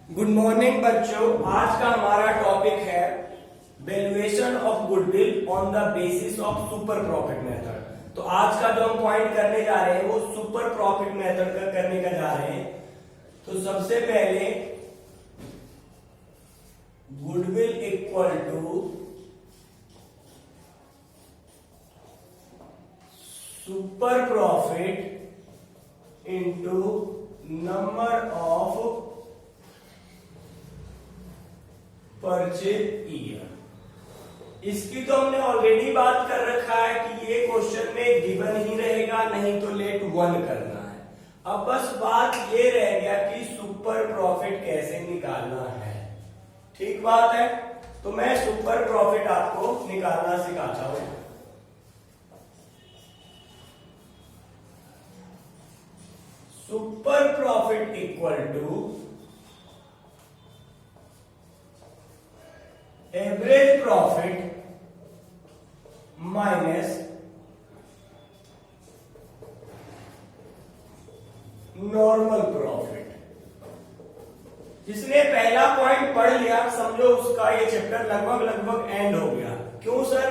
Good morning बच्चों। आज का हमारा टॉपिक है valuation of goodwill on the basis of super profit method. तो आज का जो हम पॉइंट करने जा रहे हैं वो सुपर प्रॉफिट मेथड का करने का जा रहे हैं। तो सबसे पहले goodwill equal to super profit into number of purchase year. इसकी तो हमने ऑलरेडी बात कर रखा है कि ये क्वेश्चन में गिवन ही रहेगा, नहीं तो लेट 1 करना है। अब बस बात ये रह गया कि सुपर प्रॉफिट कैसे निकालना है। ठीक बात है, तो मैं सुपर प्रॉफिट आपको निकालना सिखाता हूं। Super profit equal to average profit minus normal profit. जिसने पहला पॉइंट पढ़ लिया समझो उसका ये चैप्टर लगभग एंड हो गया। क्यों सर?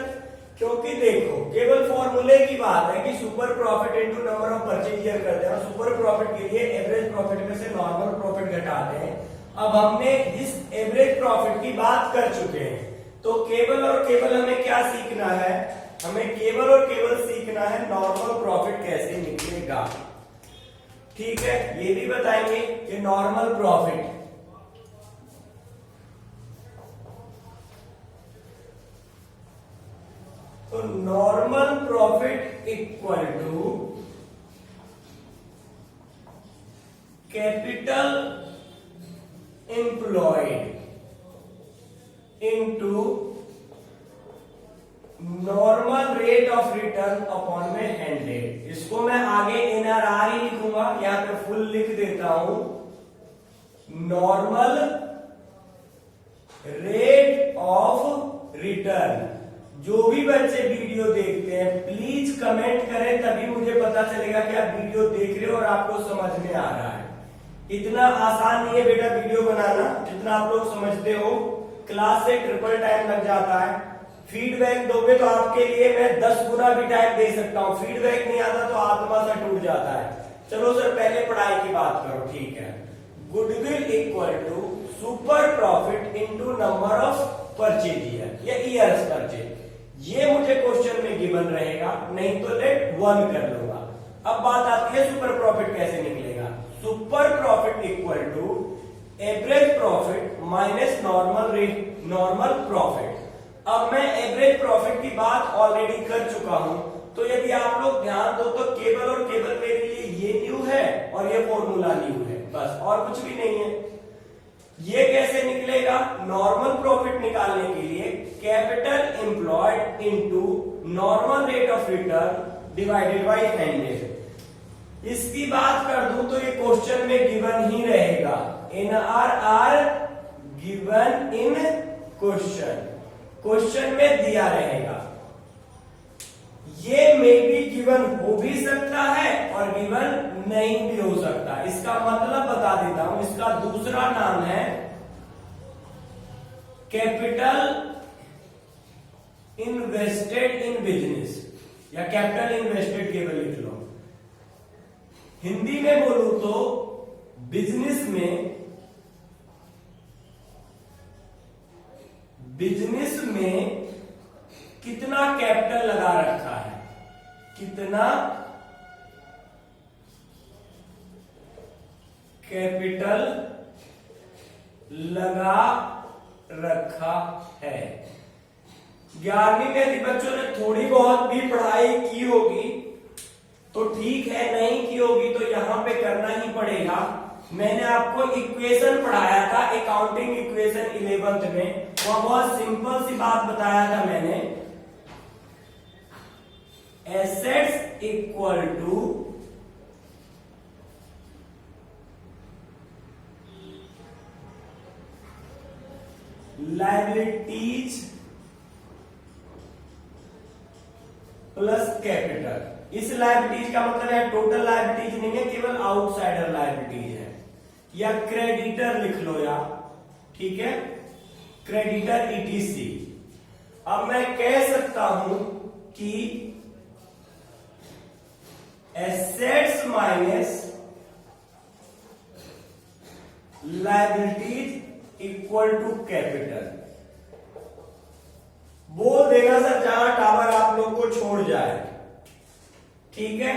क्योंकि देखो केवल फॉर्मूले की बात है कि super profit into number of purchase year करते हैं और सुपर प्रॉफिट के लिए एवरेज प्रॉफिट में से नॉर्मल प्रॉफिट घटाते हैं। अब हमने इस एवरेज प्रॉफिट की बात कर चुके हैं, तो केवल और केवल हमें क्या सीखना है? हमें केवल और केवल सीखना है नॉर्मल प्रॉफिट कैसे निकलेगा। ठीक है, ये भी बताएंगे कि नॉर्मल प्रॉफिट तो normal profit equal to capital employed into normal rate of return upon में हैंडेड। इसको मैं आगे NRR ही लिखूंगा, यहां पे फुल लिख देता हूं। Normal rate of return. जो भी बच्चे वीडियो देखते हैं प्लीज कमेंट करें, तभी मुझे पता चलेगा कि आप वीडियो देख रहे हो और आपको समझ में आ रहा है। इतना आसान नहीं है बेटा वीडियो बनाना जितना आप लोग समझते हो। क्लास से ट्रिपल टाइम लग जाता है। फीडबैक दोगे तो आपके लिए मैं 10 गुना भी टाइम दे सकता हूं। फीडबैक नहीं आता तो आत्मा सा टूट जाता है। चलो सर पहले पढ़ाई की बात करो। ठीक है, goodwill equal to super profit into number of purchase year या ईयर्स परचेज। ये मुझे क्वेश्चन में गिवन रहेगा, नहीं तो लेट 1 कर लूंगा। अब बात आती है सुपर प्रॉफिट कैसे निकलेगा। Super profit equal to average profit minus normal profit. अब मैं एवरेज प्रॉफिट की बात ऑलरेडी कर चुका हूं, तो यदि आप लोग ध्यान दो तो केवल और केवल मेरे लिए ये न्यू है और ये फॉर्मूला न्यू है, बस और कुछ भी नहीं है। ये कैसे निकलेगा? नॉर्मल प्रॉफिट निकालने के लिए capital employed into normal rate of return divided by handed. इसकी बात कर दूं तो ये क्वेश्चन में गिवन ही रहेगा। NRR गिवन इन क्वेश्चन में दिया रहेगा। ये मे बी गिवन हो भी सकता है और गिवन नहीं भी हो सकता। इसका मतलब बता देता हूं, इसका दूसरा नाम है कैपिटल इन्वेस्टेड इन बिजनेस या कैपिटल इन्वेस्टेड केवल लिख लो। हिंदी में बोलूं तो बिजनेस में कितना कैपिटल लगा रखा है, कितना कैपिटल लगा रखा है। 11वीं में यदि बच्चों ने थोड़ी बहुत भी पढ़ाई की होगी तो ठीक है, नहीं की होगी तो यहां पे करना ही पड़ेगा। मैंने आपको इक्वेशन पढ़ाया था अकाउंटिंग इक्वेशन 11th में, वह बहुत सिंपल सी बात बताया था मैंने। Assets equal to liabilities plus capital. इस लायबिलिटीज का मतलब है टोटल लायबिलिटीज नहीं है, केवल आउटसाइडर लायबिलिटीज है। या क्रेडिटर लिख लो यार, ठीक है, क्रेडिटर ईटीसी। अब मैं कह सकता हूं कि assets minus liabilities equal to capital. बोल देना सर जहां टावर आप लोग को छोड़ जाए, ठीक है।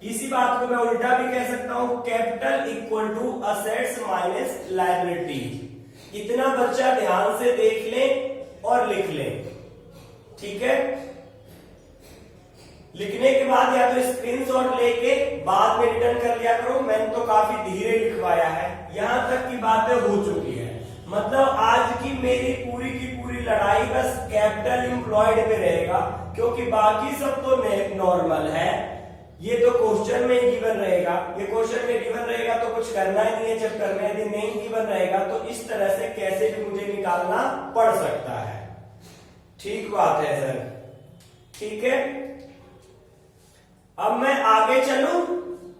इसी बात को मैं उल्टा भी कह सकता हूं, capital equal to assets minus liabilities. इतना बच्चा ध्यान से देख लें और लिख लें, ठीक है। लिखने के बाद या तो स्क्रीनशॉट लेके बाद में रिटर्न कर लिया करो। मैंने तो काफी धीरे लिखवाया है, यहां तक की बातें हो चुकी है। मतलब आज की मेरी पूरी की पूरी लड़ाई बस कैपिटल एम्प्लॉयड पे रहेगा, क्योंकि बाकी सब तो नॉर्मल है। ये तो क्वेश्चन में ही गिवन रहेगा, ये क्वेश्चन में गिवन रहेगा तो कुछ करना ही नहीं है चैप्टर में। यदि नहीं गिवन रहेगा तो इस तरह से कैसे भी मुझे निकालना पड़ सकता है। ठीक बात है सर, ठीक है। अब मैं आगे चलूं,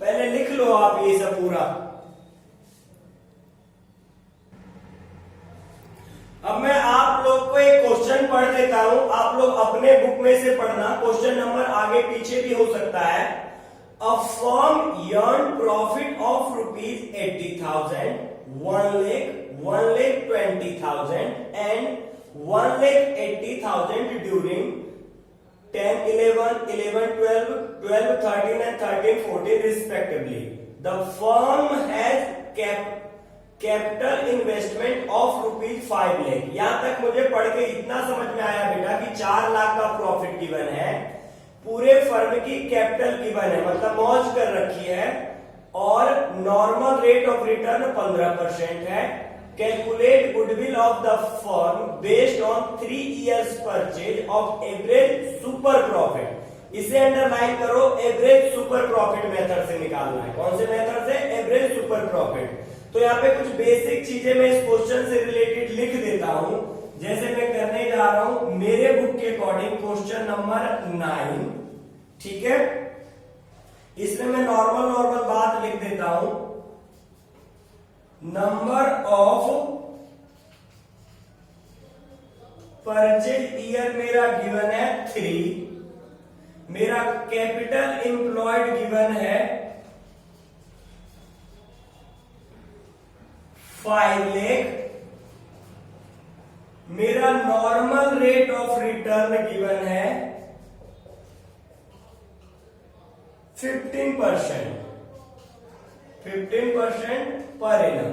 पहले लिख लो आप ये सब पूरा। अब मैं आप लोग को एक क्वेश्चन पढ़ देता हूं, आप लोग अपने बुक में से पढ़ना। क्वेश्चन नंबर आगे पीछे भी हो सकता है। A firm earned profit of rupees 80,000, 1,20,000 and 1,80,000 during 10, 11, 11, 12, 12, 13 and 13, 14 respectively. The firm has capital investment of ₹5 lakh. यहां तक मुझे पढ़ के इतना समझ में आया बेटा कि 4 लाख का प्रॉफिट गिवन है, पूरे फर्म की कैपिटल गिवन है, मतलब मौज कर रखी है, और नॉर्मल रेट ऑफ रिटर्न 15% है। Calculate goodwill of the firm based on 3 years purchase of average super profit. इसे अंडरलाइन करो, एवरेज सुपर प्रॉफिट मेथड से निकालना है। कौन से मेथड से? Average super profit. तो यहाँ पे कुछ बेसिक चीजें मैं इस क्वेश्चन से रिलेटेड लिख देता हूं, जैसे मैं करने जा रहा हूं मेरे बुक के अकॉर्डिंग क्वेश्चन नंबर 9, ठीक है। इसमें मैं नॉर्मल बात लिख देता हूं। नंबर ऑफ परचेज ईयर मेरा गिवन है 3, मेरा कैपिटल एम्प्लॉयड गिवन है 5 लाख, मेरा normal rate of return given है 15% पर एनम,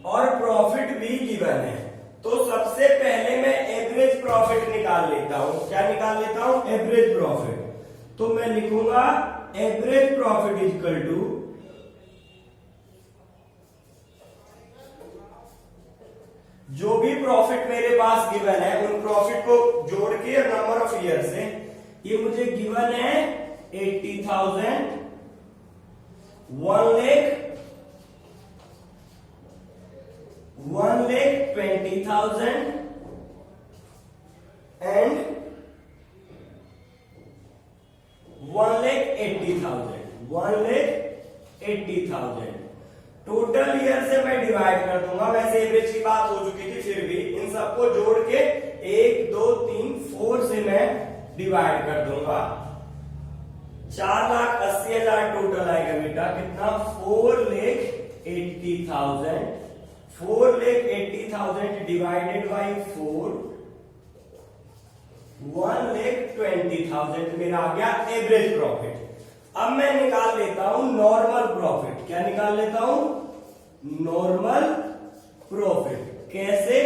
और प्रॉफिट भी गिवन है। तो सबसे पहले मैं एवरेज प्रॉफिट निकाल लेता हूं। क्या निकाल लेता हूं? Average profit. तो मैं लिखूंगा एवरेज प्रॉफिट इक्वल टू जो भी प्रॉफिट मेरे पास गिवन है उन प्रॉफिट को जोड़ के नंबर ऑफ ईयर से, ये मुझे गिवन है 80,000, 1,20,000 एंड 1,80,000। टोटल ईयर से मैं डिवाइड कर दूंगा। वैसे एवरेज की बात हो चुकी थी, फिर भी इन सबको जोड़ के 1, 2, 3, 4 से मैं डिवाइड कर दूंगा। 4,80,000 टोटल आएगा बेटा। कितना? 4,80,000। 4,80,000 डिवाइडेड बाई 4, 1,20,000 मेरा आ गया एवरेज प्रॉफिट। अब मैं निकाल लेता हूं नॉर्मल प्रॉफिट। क्या निकाल लेता हूं? Normal profit. कैसे?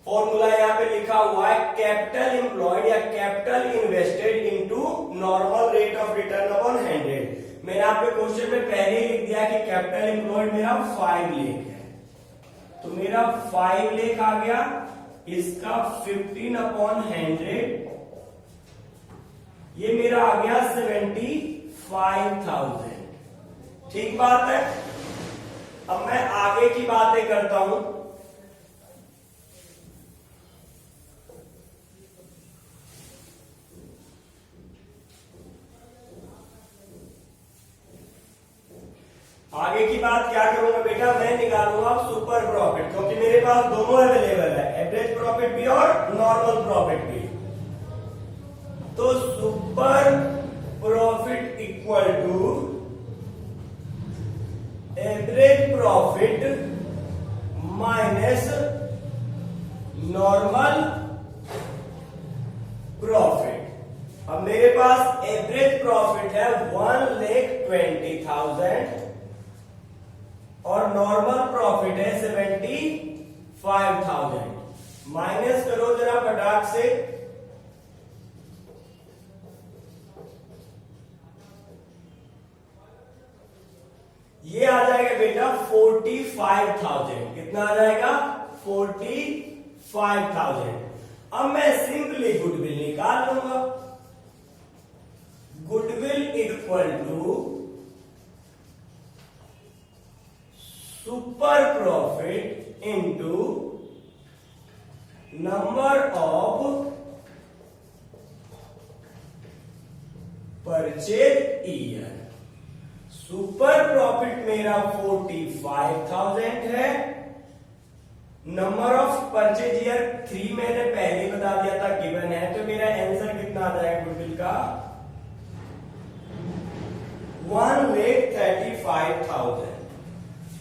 फॉर्मूला यहां पे लिखा हुआ है, कैपिटल एम्प्लॉयड या capital invested into normal rate of return upon 100। मैंने आपके क्वेश्चन में पहले ही लिख दिया कि कैपिटल एम्प्लॉयड मेरा 5 लाख है, तो मेरा 5 लाख आ गया। इसका 15/100, ये मेरा आ गया 75,000। ठीक बात है। अब मैं आगे की बातें करता हूं। आगे की बात क्या करूंगा बेटा? मैं निकालूंगा सुपर प्रॉफिट, क्योंकि मेरे पास दोनों अवेलेबल है, एवरेज प्रॉफिट भी और नॉर्मल प्रॉफिट भी। तो super profit equal to average profit minus normal profit. अब मेरे पास एवरेज प्रॉफिट है 1,20,000 और नॉर्मल प्रॉफिट है 75,000। माइनस करो जरा फटाक से, ये आ जाएगा बेटा 45,000। कितना आ जाएगा? 45,000। अब मैं सिंपली गुडविल निकाल लूंगा। Goodwill equal to super profit into number of purchase year. Super profit मेरा 45,000 है, नंबर ऑफ परचेज ईयर 3 मैंने पहले बता दिया था गिवन है, तो मेरा आंसर कितना आ जाएगा गुडविल का? 1,35,000।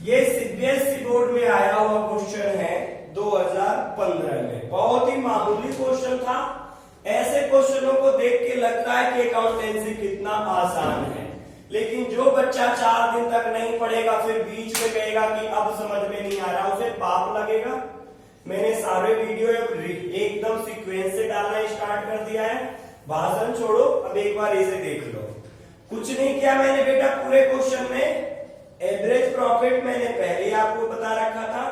ये सीबीएसई बोर्ड में आया हुआ क्वेश्चन है 2015 में। बहुत ही मामूली क्वेश्चन था। ऐसे क्वेश्चनों को देख के लगता है कि अकाउंटेंसी कितना आसान है, लेकिन जो बच्चा 4 दिन तक नहीं पढ़ेगा फिर बीच में कहेगा कि अब समझ में नहीं आ रहा, उसे पाप लगेगा। मैंने सारे वीडियो एकदम सीक्वेंस से डालना स्टार्ट कर दिया है। भाषण छोड़ो, अब एक बार इसे देख लो। कुछ नहीं किया मैंने बेटा, पूरे क्वेश्चन में एवरेज प्रॉफिट मैंने पहले आपको बता रखा था,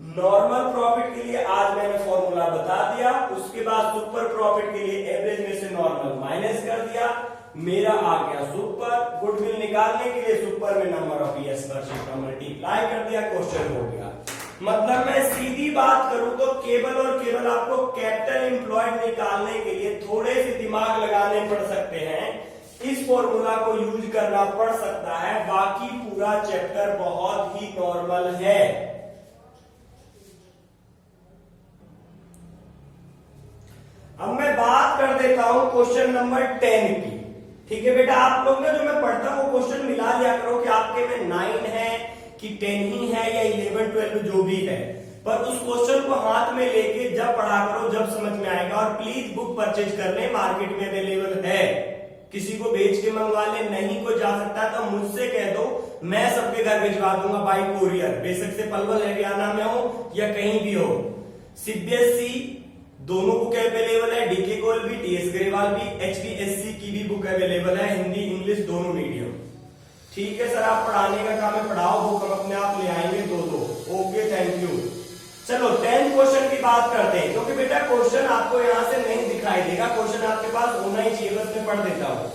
नॉर्मल प्रॉफिट के लिए आज मैंने फॉर्मूला बता दिया, उसके बाद सुपर प्रॉफिट के लिए एवरेज में से नॉर्मल माइनस कर दिया, मेरा आ गया सुपर। गुडविल निकालने के लिए सुपर में नंबर ऑफ ईयर्स परचेज का मल्टीप्लाई कर दिया, क्वेश्चन हो गया। मतलब मैं सीधी बात करूं तो केवल और केवल आपको कैपिटल एम्प्लॉयड निकालने के लिए थोड़े से दिमाग लगाने पड़ सकते हैं, इस फॉर्मूला को यूज करना पड़ सकता है, बाकी पूरा चैप्टर बहुत ही नॉर्मल है। अब मैं बात कर देता हूं क्वेश्चन नंबर 10 की। ठीक है बेटा, आप लोग ना जो मैं पढ़ता हूं वो क्वेश्चन मिला लिया करो कि आपके में 9 है कि 10 ही है या 11, 12 जो भी है, पर उस क्वेश्चन को हाथ में लेके जब पढ़ा करो जब समझ में आएगा। और प्लीज बुक परचेज कर ले, मार्केट में अवेलेबल है, किसी को बेच के मंगवा ले। नहीं को जा सकता तो मुझसे कह दो, मैं सबके घर भिजवा दूंगा बाई कोरियर, बेशक से पलवल हरियाणा में हो या कहीं भी हो। सीबीएसई दोनों बुक अवेलेबल है, डीके कोल भी, टीएस ग्रेवाल भी, एचपीएससी की भी बुक अवेलेबल है, हिंदी इंग्लिश दोनों मीडियम। ठीक है सर, आप पढ़ाने का काम है, पढ़ाओ, बुक हम अपने आप ले आएंगे दो। Okay, thank you. चलो 10 क्वेश्चन की बात करते हैं, क्योंकि बेटा क्वेश्चन आपको यहां से नहीं दिखाई देगा, क्वेश्चन आपके पास होना ही चाहिए, बस मैं पढ़ देता हूं।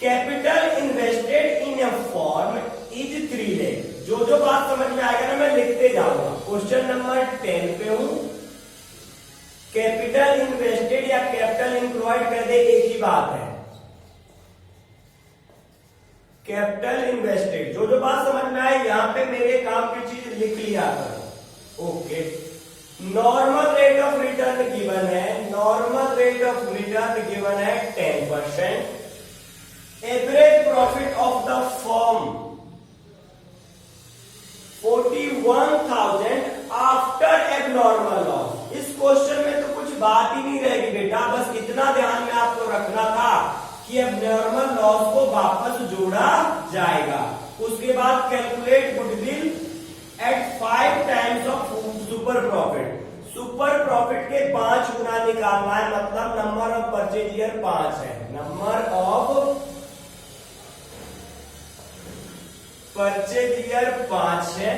Capital invested in A form is 3 lakh. जो बात समझ में आएगा ना मैं लिखते जाऊंगा। क्वेश्चन नंबर 10 पे हूं। कैपिटल इन्वेस्टेड या कैपिटल एम्प्लॉयड कर दे, एक ही बात है। कैपिटल इन्वेस्टेड, जो बात समझ में आए यहां पे मेरे काम की चीज लिख लिया करो। Okay, normal rate of return given है, normal rate of return given है 10%। Average profit of the firm 41,000 after abnormal loss. इस क्वेश्चन में तो कुछ बात ही नहीं रहेगी बेटा, बस इतना ध्यान में आपको रखना था कि एबनॉर्मल लॉस को वापस जोड़ा जाएगा। उसके बाद calculate goodwill at 5 times of super profit. Super profit के 5 गुना निकालना है, मतलब नंबर ऑफ परचेज ईयर 5 है, नंबर ऑफ परचेज ईयर 5 है।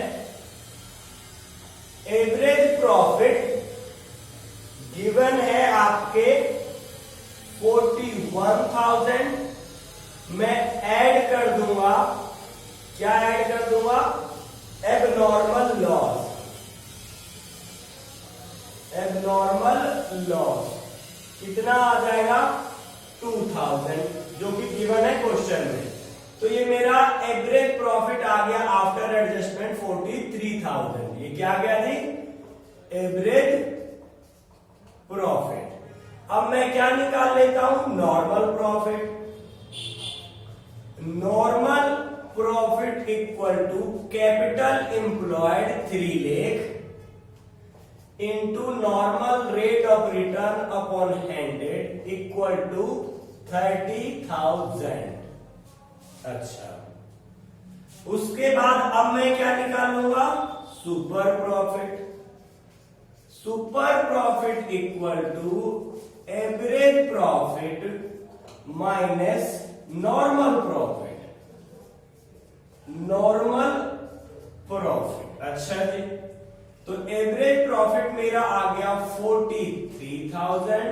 एवरेज प्रॉफिट गिवन है आपके 41,000। मैं ऐड कर दूंगा, क्या ऐड कर दूंगा? Abnormal loss. एबनॉर्मल लॉस कितना आ जाएगा? 2,000, जो कि गिवन है क्वेश्चन में। तो ये मेरा एवरेज प्रॉफिट आ गया आफ्टर एडजस्टमेंट 43,000। ये क्या आ गया जी? Average profit. अब मैं क्या निकाल लेता हूं? Normal profit. Normal profit equal to capital employed 3 lakh into normal rate of return upon hundred equal to 30,000। अच्छा, उसके बाद अब मैं क्या निकालूंगा? Super profit. Super profit equal to average profit minus normal profit. Normal profit. अच्छा जी, तो एवरेज प्रॉफिट मेरा आ गया 43,000,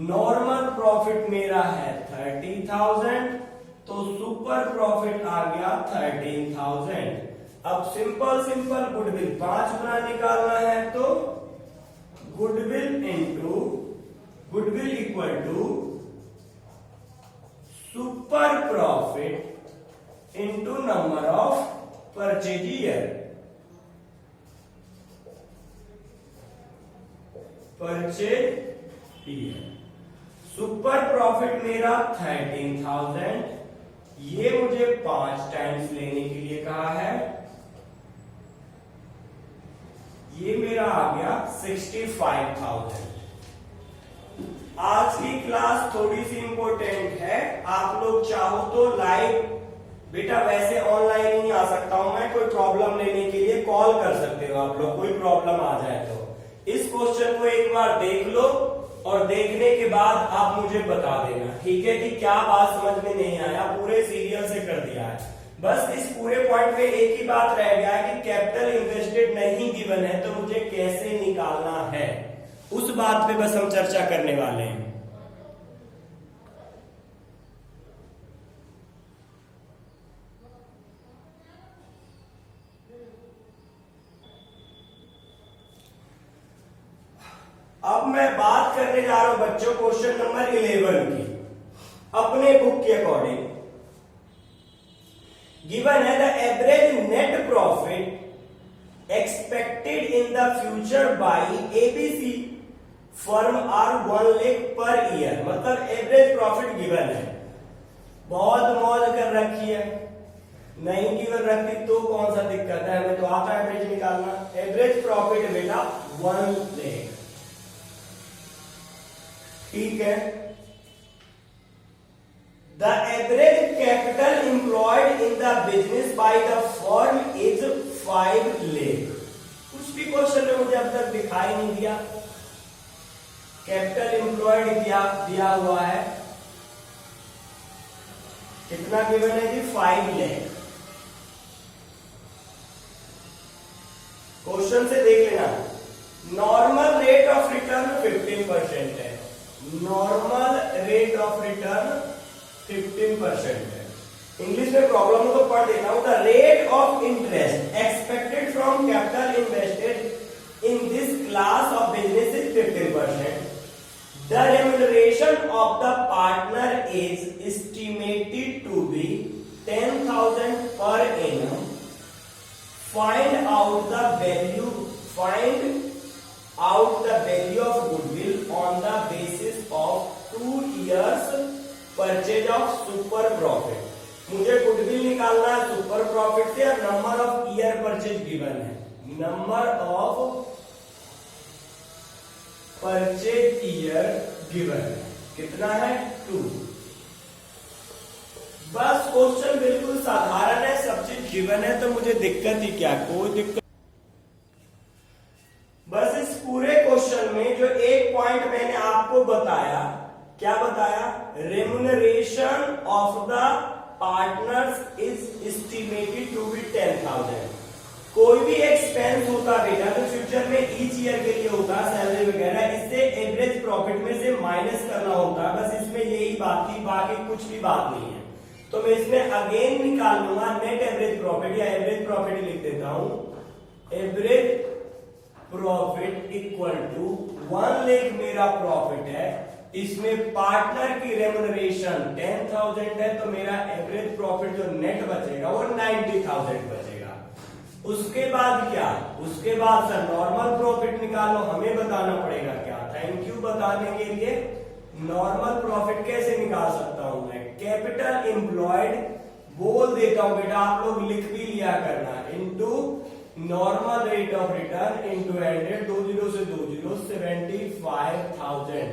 नॉर्मल प्रॉफिट मेरा है 30,000, तो सुपर प्रॉफिट आ गया 13,000। अब सिंपल गुडविल 5 गुना निकालना है, तो goodwill into goodwill equal to super profit into number of purchase year. Purchase year. Super profit मेरा 13,000, ये मुझे 5 टाइम्स लेने के लिए कहा है, ये मेरा आ गया 65,000। आज की क्लास थोड़ी सी इंपॉर्टेंट है, आप लोग चाहो तो लाइव, बेटा वैसे ऑनलाइन ही आ सकता हूं मैं, कोई प्रॉब्लम लेने के लिए कॉल कर सकते हो आप लोग, कोई प्रॉब्लम आ जाए तो। इस क्वेश्चन को एक बार देख लो और देखने के बाद आप मुझे बता देना, ठीक है, कि क्या बात समझ में नहीं आया। पूरे सीरियल से कर दिया है, बस इस पूरे पॉइंट पे एक ही बात रह गया है कि कैपिटल इन्वेस्टेड नहीं गिवन है, तो मुझे कैसे निकालना है, उस बात पे बस हम चर्चा करने वाले हैं। अब मैं बात करने जा रहा हूं बच्चों क्वेश्चन नंबर 11 की, अपने बुक के अकॉर्डिंग। गिवन है the average net profit expected in the future by ABC firm are 1 lakh per year. मतलब एवरेज प्रॉफिट गिवन है, बहुत मौज कर रखी है, नहीं गिवन रखती तो कौन सा दिक्कत है, हमें तो आता है एवरेज निकालना। एवरेज प्रॉफिट बेटा 1 लाख, ठीक है। The average capital employed in the business by the firm is 5 lakh. कुछ भी क्वेश्चन में मुझे अब तक दिखाई नहीं दिया कैपिटल एम्प्लॉयड दिया हुआ है, कितना गिवन है जी? 5 लाख। क्वेश्चन से देख लेना, नॉर्मल रेट ऑफ रिटर्न 15% है, नॉर्मल रेट ऑफ रिटर्न 15% है। इंग्लिश में प्रॉब्लम हो तो पढ़ देता हूं। The rate of interest expected from capital invested in this class of business is 15%. The remuneration of the partner is estimated to be 10,000 per annum. Find out the value of goodwill on the basis of 2 years purchase of super profit. मुझे goodwill निकालना है super profit से, और number of year purchase given है, number of purchase year given है, कितना है? 2. बस क्वेश्चन बिल्कुल साधारण है, सब चीज गिवन है, तो मुझे दिक्कत ही क्या, कोई दिक्कत। बस इस पूरे क्वेश्चन में जो एक पॉइंट मैंने आपको बताया, क्या बताया? Remuneration of the partners is estimated to be 10,000. कोई भी एक्सपेंस होता बेटा तो फ्यूचर में ईच ईयर के लिए होता, सैलरी वगैरह, इससे एवरेज प्रॉफिट में से माइनस करना होता है, बस इसमें यही बात थी, बाकी कुछ भी बात नहीं है। तो मैं इसमें अगेन निकाल लूंगा नेट एवरेज प्रॉफिट, या एवरेज प्रॉफिट ही लिख देता हूं। Average profit equal to 1 lakh मेरा प्रॉफिट है, इसमें पार्टनर की रेम्युनरेशन 10,000 है, तो मेरा एवरेज प्रॉफिट जो नेट बचेगा वो 90,000 बचेगा। उसके बाद क्या, उसके बाद सर नॉर्मल प्रॉफिट निकालो, हमें बताना पड़ेगा क्या। थैंक यू बताने के लिए। नॉर्मल प्रॉफिट कैसे निकाल सकता हूं मैं, कैपिटल एम्प्लॉयड बोल देता हूं बेटा, आप लोग लिख भी लिया करना, into normal rate of return into 100, 20 से 20 75,000।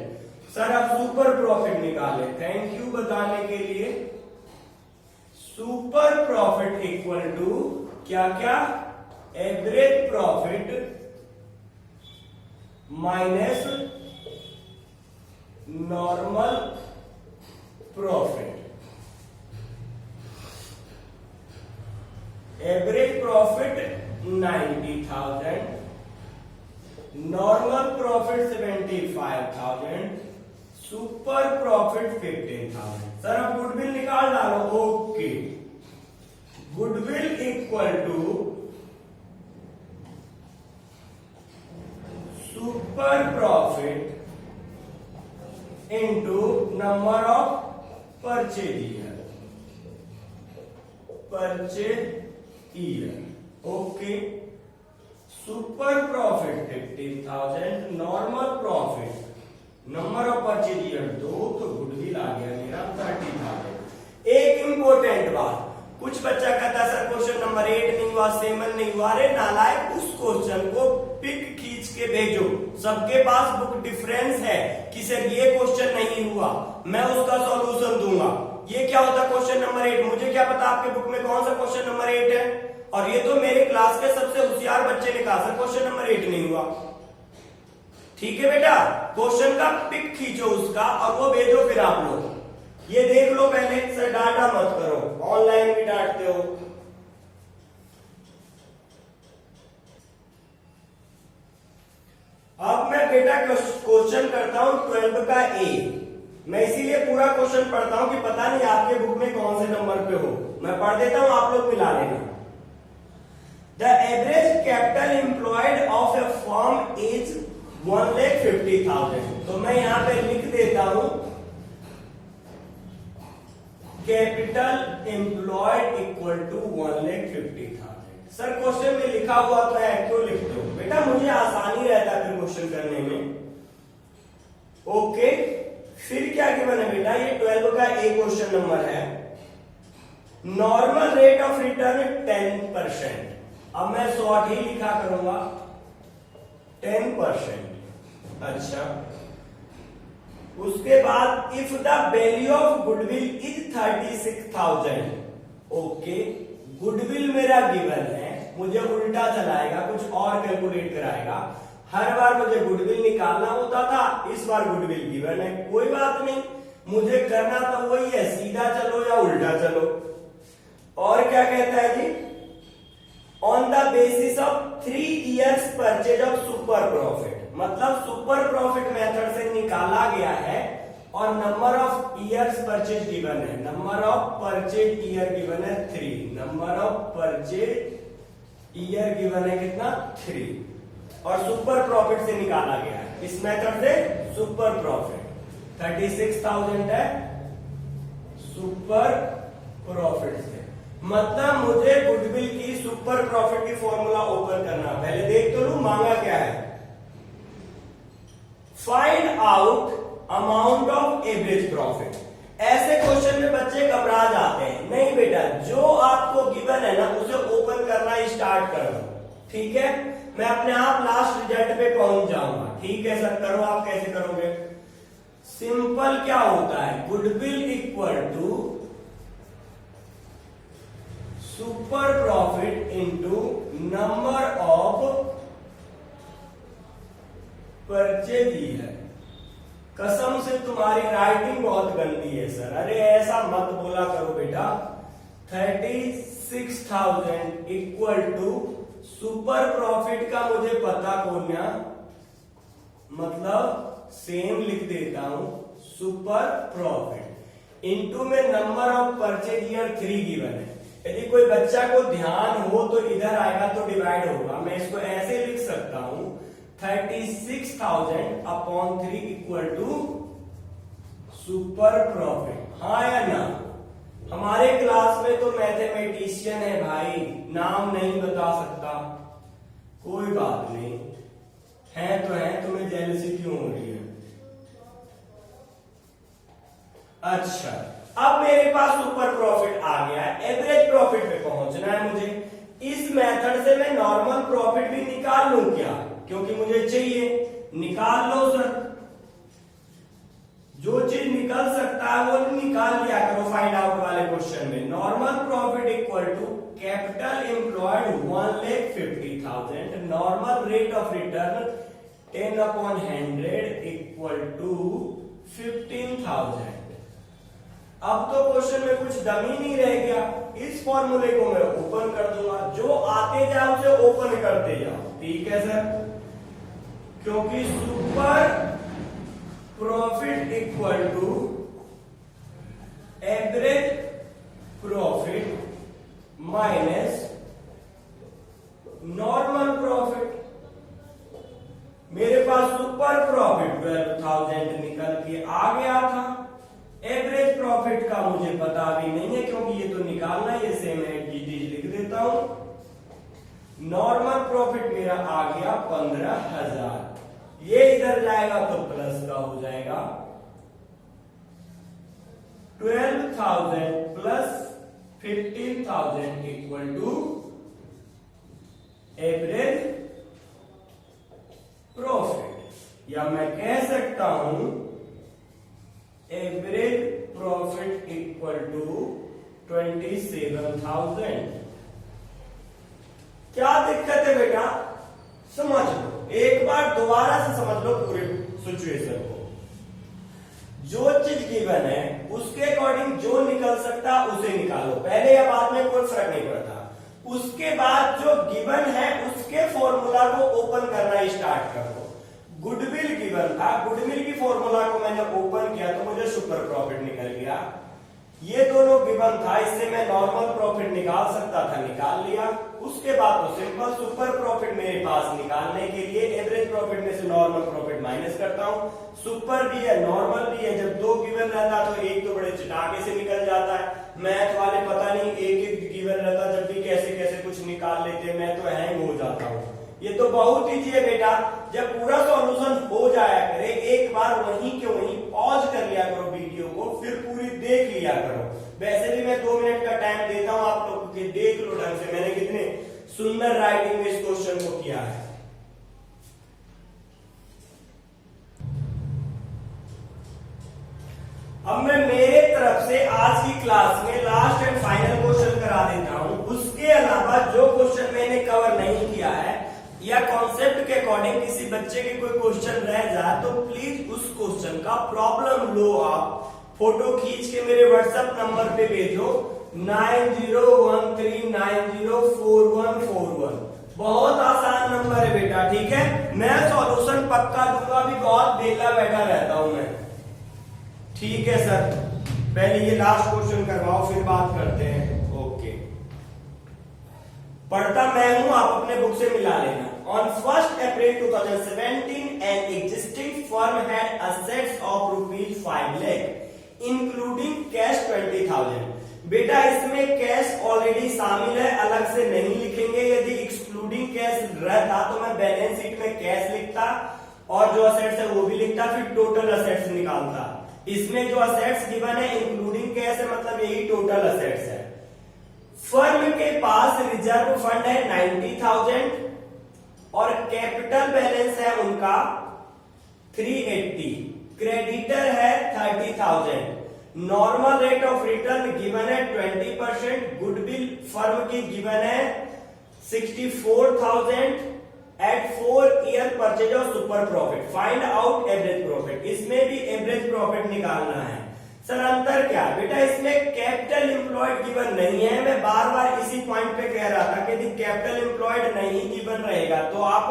सर अब सुपर प्रॉफिट निकाले, थैंक यू बताने के लिए। सुपर प्रॉफिट इक्वल टू क्या क्या, average profit minus normal profit. Average profit 90,000, normal profit 75,000, super profit 15,000। Sir अब गुडविल निकाल डालो। Okay, goodwill equal to super profit into number of purchase year, purchase year. Okay, super profit 15,000, normal profit number of purchase year 2, तो goodwill आ गया मेरा 30,000। एक important बात, कुछ बच्चा कहता है सर क्वेश्चन नंबर 8 नहीं हुआ, 7 नहीं हुआ। अरे नालायक, उस क्वेश्चन को पिक खींच के भेजो, सबके पास बुक डिफरेंस है कि सर ये क्वेश्चन नहीं हुआ, मैं उसका सॉल्यूशन दूंगा। ये क्या होता है क्वेश्चन नंबर 8, मुझे क्या पता आपके बुक में कौन सा क्वेश्चन नंबर 8 है। और ये तो मेरे क्लास के सबसे होशियार बच्चे ने कहा सर क्वेश्चन नंबर 8 नहीं हुआ। ठीक है बेटा, क्वेश्चन का पिक खींचो उसका और वो भेजो फिर आप लोग। ये देख लो पहले, सर डाटा मत करो, ऑनलाइन भी डांटते हो। अब मैं बेटा क्वेश्चन करता हूं 12 का ए। मैं इसीलिए पूरा क्वेश्चन पढ़ता हूं कि पता नहीं आपके बुक में कौन से नंबर पे हो। मैं पढ़ देता हूं, आप लोग मिला लेना। The average capital employed of a firm is 1,50,000। तो मैं यहां पे लिख देता हूं capital employed equal to 1,50,000। Sir question में लिखा हुआ तो है, क्यों लिखते हो बेटा, मुझे आसानी रहता है फिर क्वेश्चन करने में। ओके, फिर क्या गिवन है बेटा, ये 12 का ए क्वेश्चन नंबर है। Normal rate of return 10%। अब मैं शॉर्ट ही लिखा करूंगा 10%। अच्छा, उसके बाद if the value of goodwill is 36,000। Okay, goodwill मेरा गिवन है, मुझे उल्टा चलाएगा, कुछ और कैलकुलेट कराएगा। हर बार मुझे गुडविल निकालना होता था, इस बार गुडविल गिवन है, कोई बात नहीं, मुझे करना तो वही है, सीधा चलो या उल्टा चलो। और क्या कहता है जी, on the basis of 3 years purchase of super profit. मतलब सुपर प्रॉफिट मेथड से निकाला गया है और number of years purchase given है। Number of purchase year given है 3, number of purchase year given है कितना 3, और सुपर प्रॉफिट से निकाला गया है इस मेथड से। सुपर प्रॉफिट 36,000 है सुपर प्रॉफिट से। मतलब मुझे गुडविल की सुपर प्रॉफिट की फॉर्मूला ओपन करना, पहले देख तो लू मांगा क्या है। Find out amount of average profit. ऐसे क्वेश्चन में बच्चे घबरा जाते हैं, नहीं बेटा, जो आपको गिवन है ना उसे ओपन करना स्टार्ट कर दो, ठीक है। मैं अपने आप लास्ट रिजल्ट पे पहुंच जाऊंगा, ठीक है सर। करो, आप कैसे करोगे, सिंपल क्या होता है, goodwill equal to super profit into number of purchase year. कसम से तुम्हारी राइटिंग बहुत गंदी है सर, अरे ऐसा मत बोला करो बेटा। 36,000 इक्वल टू सुपर प्रॉफिट का मुझे पता कोन्या, मतलब सेम लिख देता हूं सुपर प्रॉफिट इंटू में number of purchase year 3 given है। यदि कोई बच्चा को ध्यान हो तो इधर आएगा तो डिवाइड होगा, मैं इसको ऐसे लिख सकता हूं 36,000 upon 3 equal to super profit, हाँ या ना? हमारे क्लास में तो मैथमेटिशियन है भाई, नाम नहीं बता सकता, कोई बात नहीं, है तो है, तुम्हें जेलसी क्यों हो रही है? अच्छा, अब मेरे पास सुपर प्रॉफिट आ गया है, एवरेज प्रॉफिट पे पहुंचना है मुझे। इस मेथड से मैं नॉर्मल प्रॉफिट भी निकाल लूं क्या? क्योंकि मुझे चाहिए, निकाल लो सर। जो चीज निकल सकता है वो निकाल लिया करो फाइंड आउट वाले क्वेश्चन में। Normal profit equal to capital employed 1,50,000, normal rate of return 10/100 equal to 15,000। अब तो क्वेश्चन में कुछ दम ही नहीं रह गया, इस फॉर्मूले को मैं ओपन कर दूंगा, जो आते जाओ उसे ओपन करते जाओ, ठीक है सर? क्योंकि super profit equal to average profit minus normal profit. मेरे पास सुपर प्रॉफिट 12,000 निकल के आ गया था, एवरेज प्रॉफिट का मुझे पता भी नहीं है क्योंकि ये तो निकालना है, ये सेम एडजेक्टिव लिख देता हूं। नॉर्मल प्रॉफिट मेरा आ गया 15,000, ये इधर जाएगा तो प्लस का हो जाएगा 12,000 plus 15,000 equal to average profit, या मैं कह सकता हूं एवरेज प्रॉफिट इक्वल टू 27,000। क्या दिक्कत है बेटा? समझ लो, एक बार दोबारा से समझ लो पूरे सिचुएशन को। जो चीज गिवन है उसके अकॉर्डिंग जो निकल सकता उसे निकालो, पहले या बाद में कोई फर्क नहीं पड़ता। उसके बाद जो गिवन है उसके फॉर्मूला को ओपन करना स्टार्ट कर दो। गुडविल गिवन था, गुडविल की फॉर्मूला को मैंने ओपन किया तो मुझे सुपर प्रॉफिट निकल गया। ये दोनों गिवन था, इससे मैं नॉर्मल प्रॉफिट निकाल सकता था, निकाल लिया। उसके बाद तो सिंपल सुपर प्रॉफिट मेरे पास निकालने के लिए एवरेज प्रॉफिट में से नॉर्मल प्रॉफिट माइनस करता हूं। सुपर भी है नॉर्मल भी है, जब दो गिवन रहता तो एक तो बड़े चटाके से निकल जाता है। मैथ वाले पता नहीं एक एक गिवन रहता जब भी कैसे कैसे कुछ निकाल लेते, मैं तो हैंग हो जाता हूं। ये तो बहुत ईजी है बेटा, जब पूरा सॉल्यूशन हो जाया करे एक बार वहीं के वहीं पॉज कर लिया करो वीडियो को, फिर पूरी देख लिया करो। वैसे भी मैं 2 मिनट का टाइम देता हूं आप लोग के, देख लो ढंग से मैंने कितने सुंदर राइटिंग में इस क्वेश्चन को किया है। अब मैं मेरे तरफ से आज की क्लास में लास्ट एंड फाइनल क्वेश्चन करा देता हूं। उसके अलावा जो क्वेश्चन मैंने कवर नहीं किया है या कॉन्सेप्ट के अकॉर्डिंग किसी बच्चे के कोई क्वेश्चन रह जाए तो प्लीज उस क्वेश्चन का प्रॉब्लम लो, आप फोटो खींच के मेरे व्हाट्सएप नंबर पे भेजो 9013904141। बहुत आसान नंबर है बेटा, ठीक है? मैं सॉल्यूशन पक्का दूंगा, भी बहुत बेला बैठा रहता हूं मैं, ठीक है सर? पहले ये लास्ट क्वेश्चन करवाओ फिर बात करते हैं। ओके, पढ़ता मैं हूं, आप अपने बुक से मिला लेना। On 1st April 2017, an existing firm had assets of ₹5 lakh, including cash 20,000। बेटा इसमें कैश ऑलरेडी शामिल है, अलग से नहीं लिखेंगे। यदि एक्सक्लूडिंग कैश रहता तो मैं बैलेंस शीट में कैश लिखता और जो असेट्स है वो भी लिखता, फिर टोटल असेट्स निकालता। इसमें जो असेट्स गिवन है इंक्लूडिंग कैश है, मतलब यही टोटल असेट्स है। फर्म के पास रिजर्व फंड है 90,000 और कैपिटल बैलेंस है उनका 380, क्रेडिटर है 30,000, normal rate of return given है 20%, गुडविल फर्म की गिवन है 64,000 at 4 year purchase of super profit. Find out average profit, इसमें भी एवरेज प्रॉफिट निकालना है। सर अंतर क्या बेटा? इसमें कैपिटल एम्प्लॉयड गिवन नहीं है। मैं बार बार इसी पॉइंट पे कह रहा था कि यदि कैपिटल एम्प्लॉयड नहीं गिवन रहेगा तो आप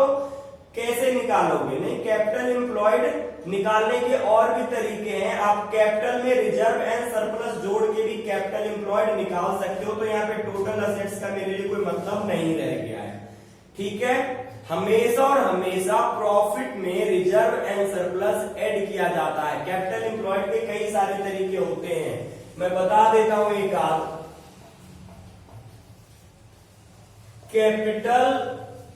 कैसे निकालोगे? नहीं, कैपिटल एम्प्लॉयड निकालने के और भी तरीके हैं। आप कैपिटल में रिजर्व एंड सरप्लस जोड़ के भी कैपिटल एम्प्लॉयड निकाल सकते हो। तो यहाँ पे टोटल असेट्स का मेरे लिए कोई मतलब नहीं रह गया है, ठीक है, हमेशा और हमेशा प्रॉफिट में रिजर्व एंड सरप्लस ऐड किया जाता है। कैपिटल एम्प्लॉयड के कई सारे तरीके होते हैं, मैं बता देता हूं एक आध। कैपिटल